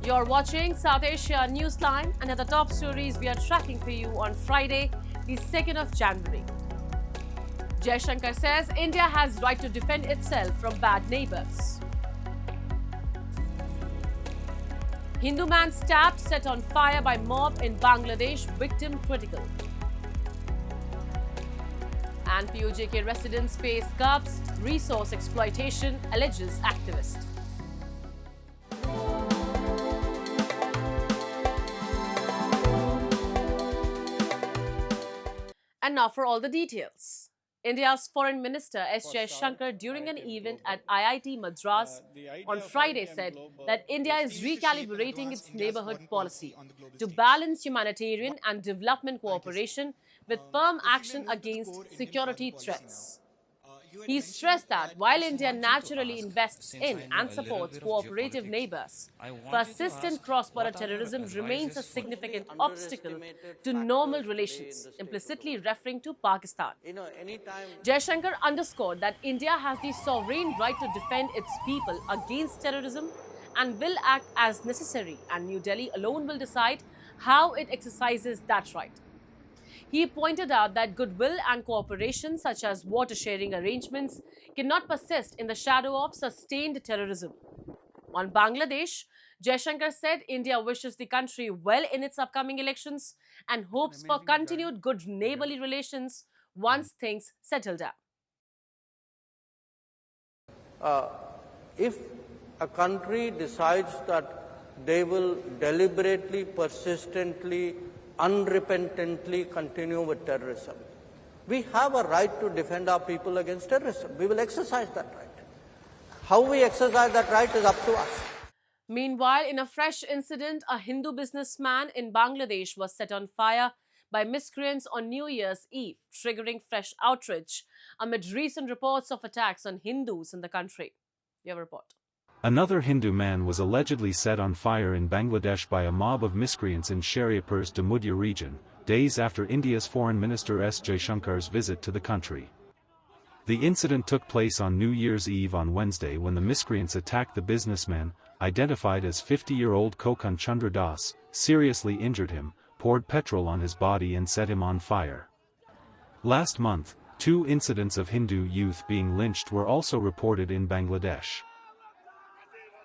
You're watching South Asia Newsline, and at the top stories we are tracking for you on Friday, the 2nd of January. Jaishankar says India has right to defend itself from bad neighbours. Hindu man stabbed, set on fire by mob in Bangladesh, victim critical. And PJK residents face curbs, resource exploitation, alleges activist. And now for all the details. India's Foreign Minister S. Jaishankar, during an event at IIT Madras on Friday, said that India is recalibrating its neighbourhood policy to balance humanitarian and development cooperation with firm action against security threats. He stressed that while India naturally invests in and supports cooperative neighbours, persistent cross-border terrorism remains a significant obstacle to normal relations, implicitly referring to Pakistan. Jaishankar underscored that India has the sovereign right to defend its people against terrorism and will act as necessary, and New Delhi alone will decide how it exercises that right. He pointed out that goodwill and cooperation, such as water-sharing arrangements, cannot persist in the shadow of sustained terrorism. On Bangladesh, Jaishankar said India wishes the country well in its upcoming elections and hopes for continued good neighbourly relations once things settle down. If a country decides that they will deliberately, persistently, unrepentantly continue with terrorism, we have a right to defend our people against terrorism. We will exercise that right. How we exercise that right is up to us. Meanwhile, in a fresh incident, a Hindu businessman in Bangladesh was set on fire by miscreants on New Year's Eve, triggering fresh outrage amid recent reports of attacks on Hindus in the country. Your report. Another Hindu man was allegedly set on fire in Bangladesh by a mob of miscreants in Shariatpur's Damudya region, days after India's Foreign Minister S. Jaishankar's visit to the country. The incident took place on New Year's Eve on Wednesday when the miscreants attacked the businessman, identified as 50-year-old Kokun Chandra Das, seriously injured him, poured petrol on his body and set him on fire. Last month, 2 incidents of Hindu youth being lynched were also reported in Bangladesh.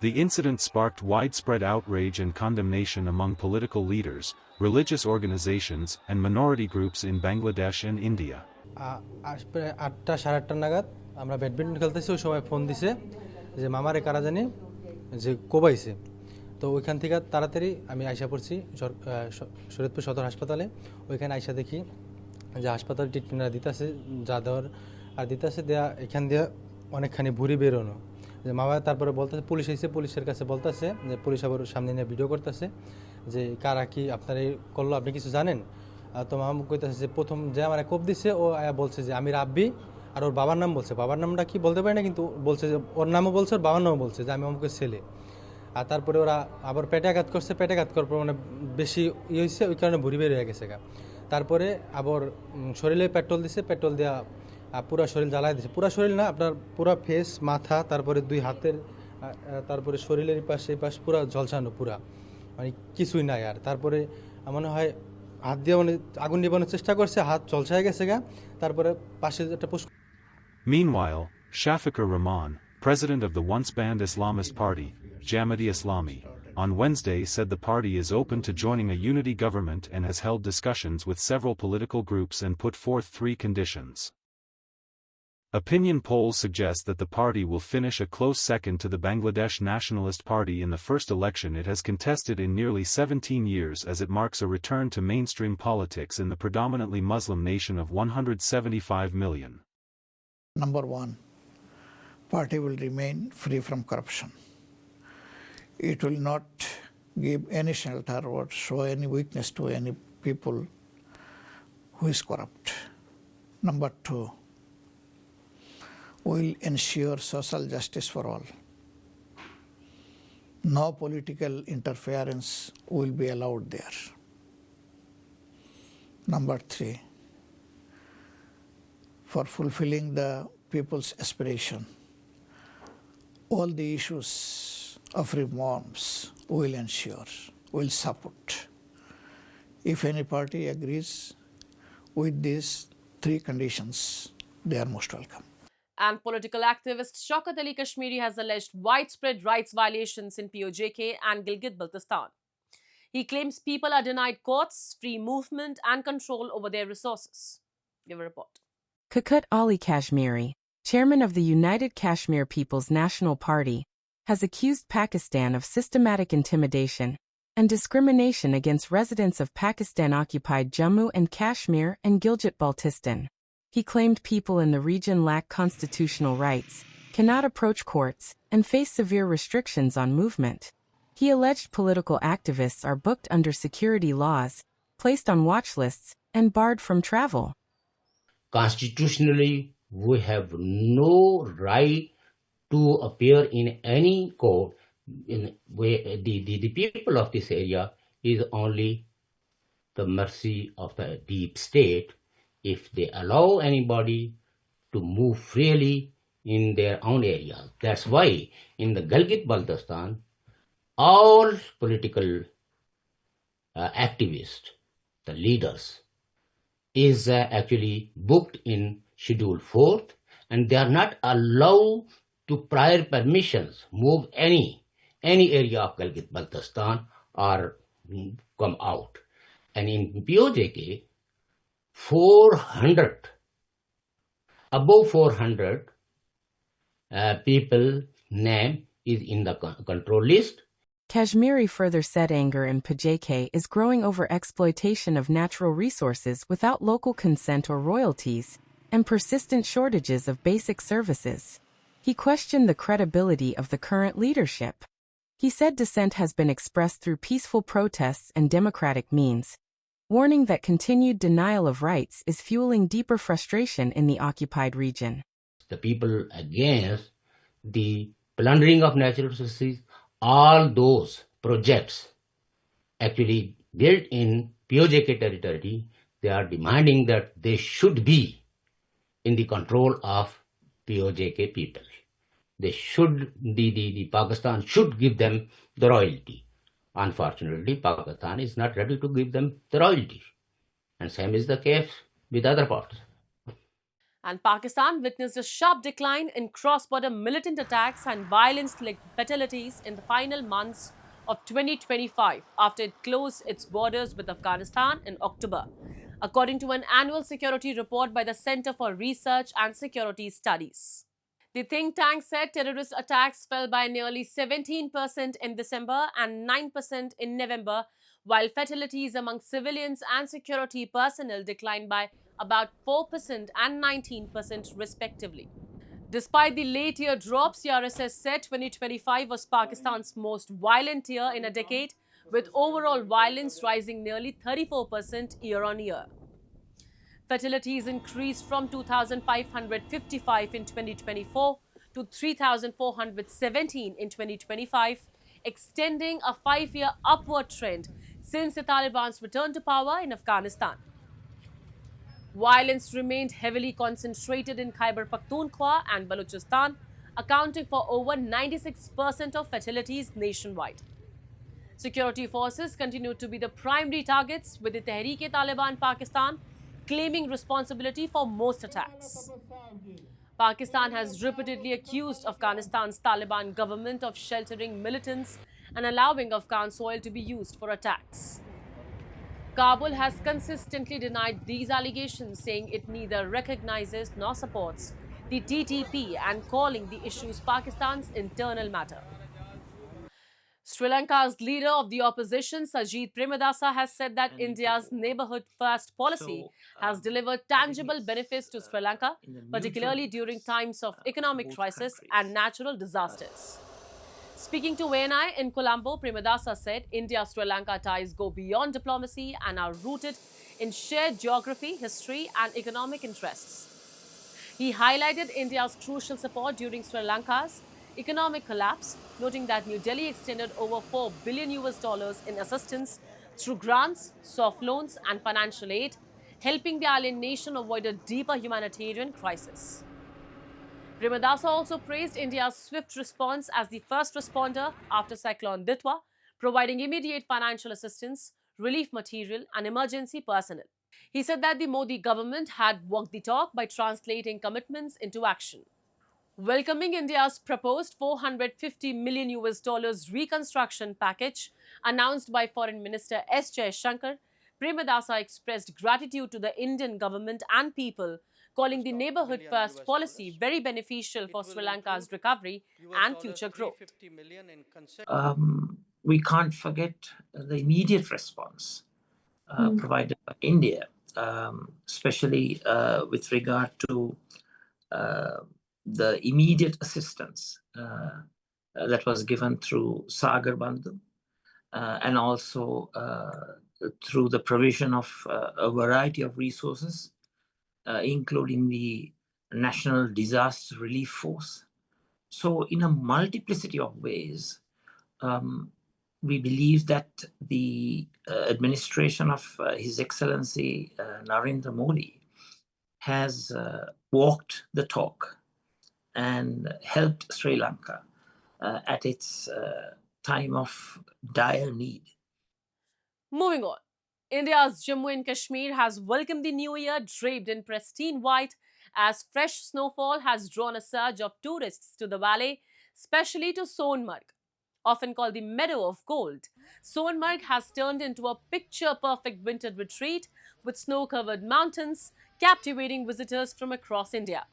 The incident sparked widespread outrage and condemnation among political leaders, religious organizations, and minority groups in Bangladesh and India. 8:30 নাগাদ আমরা badminton খেলতেছি, ওই সময় phone দিছে যে মামারে কারা জানি যে কোবাইছে। তো ওইখান থেকে তাড়াতাড়ি আমি আইসা পড়ছি শরীয়তপুর সদর হাসপাতালে। ওইখানে আইসা দেখি যে হাসপাতাল ট্রিটমেন্ট দিতেছে, যা দেওয়ার আর দিতেছে দেয়া, এখান দিয়ে অনেকখানি ভুঁড়ি বেরোনো। যে মামা তারপরে বলতেছে পুলিশ এসে, পুলিশের কাছে বলতেছে যে পুলিশ আবার সামনে নিয়ে ভিডিও করতেছে যে কারা কি আপনার এই করলো, আপনি কিছু জানেন? তো মামা কইতেছে যে প্রথম যে আমার কোপ দিছে ও বলছে যে আমি রাব্বি, আর ওর বাবার নাম বলছে। বাবার নামটা কি বলতে পারি না, কিন্তু বলছে যে ওর নামও বলছে, ওর বাবার নামও বলছে যে আমি অমুকের ছেলে। আর তারপরে ওরা আবার পেটে আঘাত করছে, পেটে আঘাত করার পর মানে বেশি ইয়ে হয়েছে, ওই কারণে ভুঁড়ি বের হয়ে গেছে গা। তারপরে আবার শরীরে পেট্রোল দিছে, পেট্রোল দেওয়া পুরা শরীর জ্বালাই দিছে। পুরা শরীর না, আপনার পুরা ফেস, মাথা, তারপরে 2 হাতের, তারপরে শরীরের পাশে এই পাশ পুরা ঝলসানো, পুরা মানে কিছুই নাই। আর তারপরে মনে হয় হাত দিয়ে মানে আগুন নিবানোর চেষ্টা করছে, হাত ঝলসায় গেছে গা। তারপরে পাশে একটা Meanwhile, Shafiqur Rahman, president of the once-banned Islamist party, Jamaat-e-Islami, on Wednesday said the party is open to joining a unity government and has held discussions with several political groups and put forth 3 conditions. Opinion polls suggest that the party will finish a close second to the Bangladesh Nationalist Party in the first election it has contested in nearly 17 years, as it marks a return to mainstream politics in the predominantly Muslim nation of 175 million. Number 1, party will remain free from corruption. It will not give any shelter or show any weakness to any people who is corrupt. Number 2, will ensure social justice for all. No political interference will be allowed there. Number 3, for fulfilling the people's aspiration, all the issues of reforms will ensure, will support. If any party agrees with these three conditions, they are most welcome. And political activist Shaukat Ali Kashmiri has alleged widespread rights violations in PJK and Gilgit-Baltistan. He claims people are denied courts, free movement and control over their resources. Give a report. Shaukat Ali Kashmiri, chairman of the United Kashmir People's National Party, has accused Pakistan of systematic intimidation and discrimination against residents of Pakistan-occupied Jammu and Kashmir and Gilgit-Baltistan. He claimed people in the region lack constitutional rights, cannot approach courts, and face severe restrictions on movement. He alleged political activists are booked under security laws, placed on watch lists, and barred from travel. Constitutionally, we have no right to appear in any court. The people of this area is only the mercy of the deep state if they allow anybody to move freely in their own area. That's why in the Gilgit-Baltistan, all political activists, the leaders, is actually booked in Schedule 4th, and they are not allowed to prior permissions move any area of Gilgit-Baltistan or come out. And in POJK, above 400 people name is in the control list. Kashmiri further said anger in PJK is growing over exploitation of natural resources without local consent or royalties, and persistent shortages of basic services. He questioned the credibility of the current leadership. He said dissent has been expressed through peaceful protests and democratic means, warning that continued denial of rights is fueling deeper frustration in the occupied region. The people against the plundering of natural resources, all those projects actually built in POJK territory, they are demanding that they should be in the control of POJK people. They should, the Pakistan should give them the royalty. Unfortunately, Pakistan is not ready to give them the royalty. And same is the case with other parts. And Pakistan witnessed a sharp decline in cross-border militant attacks and violence-linked fatalities in the final months of 2025 after it closed its borders with Afghanistan in October, according to an annual security report by the Center for Research and Security Studies. The think tank said terrorist attacks fell by nearly 17% in December and 9% in November, while fatalities among civilians and security personnel declined by about 4% and 19% respectively. Despite the late year drops, CRSS said 2025 was Pakistan's most violent year in a decade, with overall violence rising nearly 34% year-on-year. Fatalities increased from 2,555 in 2024 to 3,417 in 2025, extending a 5-year upward trend since the Taliban's return to power in Afghanistan. Violence remained heavily concentrated in Khyber Pakhtunkhwa and Balochistan, accounting for over 96% of fatalities nationwide. Security forces continued to be the primary targets, with the Tehreek-e-Taliban Pakistan claiming responsibility for most attacks. Pakistan has repeatedly accused Afghanistan's Taliban government of sheltering militants and allowing Afghan soil to be used for attacks. Kabul has consistently denied these allegations, saying it neither recognizes nor supports the TTP and calling the issues Pakistan's internal matter. Sri Lanka's leader of the opposition, Sajith Premadasa, has said that India's neighbourhood first policy has delivered tangible benefits to Sri Lanka, particularly during times of economic crisis and natural disasters. Speaking to ANI in Colombo, Premadasa said India-Sri Lanka ties go beyond diplomacy and are rooted in shared geography, history and economic interests. He highlighted India's crucial support during Sri Lanka's economic collapse, noting that New Delhi extended over $4 billion in assistance through grants, soft loans and financial aid, helping the island nation avoid a deeper humanitarian crisis. Premadasa also praised India's swift response as the first responder after Cyclone Ditwa, providing immediate financial assistance, relief material, and emergency personnel. He said that the Modi government had walked the talk by translating commitments into action. Welcoming India's proposed $450 million reconstruction package announced by Foreign Minister S. Jaishankar, Premadasa expressed gratitude to the Indian government and people, calling the Neighbourhood First policy very beneficial for Sri Lanka's recovery and future growth. We can't forget the immediate response provided by India, especially with regard to the immediate assistance that was given through Sagar Bandhu and also through the provision of a variety of resources, including the National Disaster Relief Force. So in a multiplicity of ways, we believe that the administration of His Excellency Narendra Modi has walked the talk and helped Sri Lanka at its time of dire need. Moving on, India's Jammu and Kashmir has welcomed the new year draped in pristine white as fresh snowfall has drawn a surge of tourists to the valley, especially to Sonmarg. Often called the Meadow of Gold, Sonmarg has turned into a picture-perfect winter retreat with snow-covered mountains, captivating visitors from across India.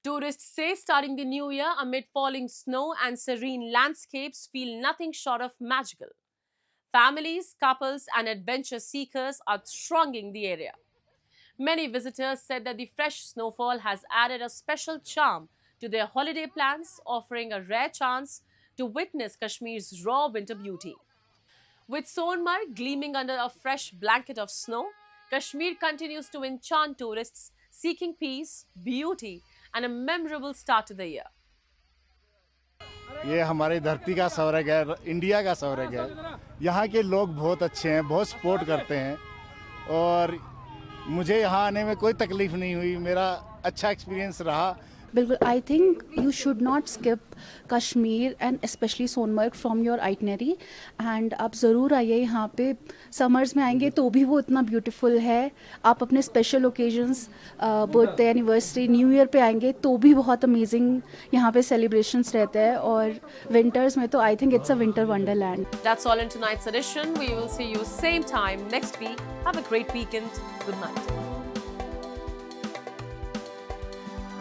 Tourists say starting the new year amid falling snow and serene landscapes feel nothing short of magical. Families, couples, and adventure seekers are thronging the area. Many visitors said that the fresh snowfall has added a special charm to their holiday plans, offering a rare chance to witness Kashmir's raw winter beauty. With Sonmarg gleaming under a fresh blanket of snow, Kashmir continues to enchant tourists seeking peace, beauty, and a memorable start to the year. ये हमारी धरती का स्वर्ग है, India का स्वर्ग है। यहाँ के लोग बहुत अच्छे हैं, बहुत सपोर्ट करते हैं और मुझे यहाँ आने में कोई तकलीफ नहीं हुई, मेरा अच्छा एक्सपीरियंस रहा। बिल्कुल, I think you should not skip Kashmir and specially Sonmarg from your itinerary and आप ज़रूर आइए यहाँ पे। समर्स में आएंगे तो भी वो इतना ब्यूटीफुल है। आप अपने special occasions, birthday, anniversary, new year पे आएंगे तो भी बहुत अमेजिंग यहाँ पे सेलिब्रेशंस रहते हैं और विंटर्स में तो I think it's a winter Wonderland. That's all in tonight's edition. We will see you same time next week. Have a great weekend. Good night.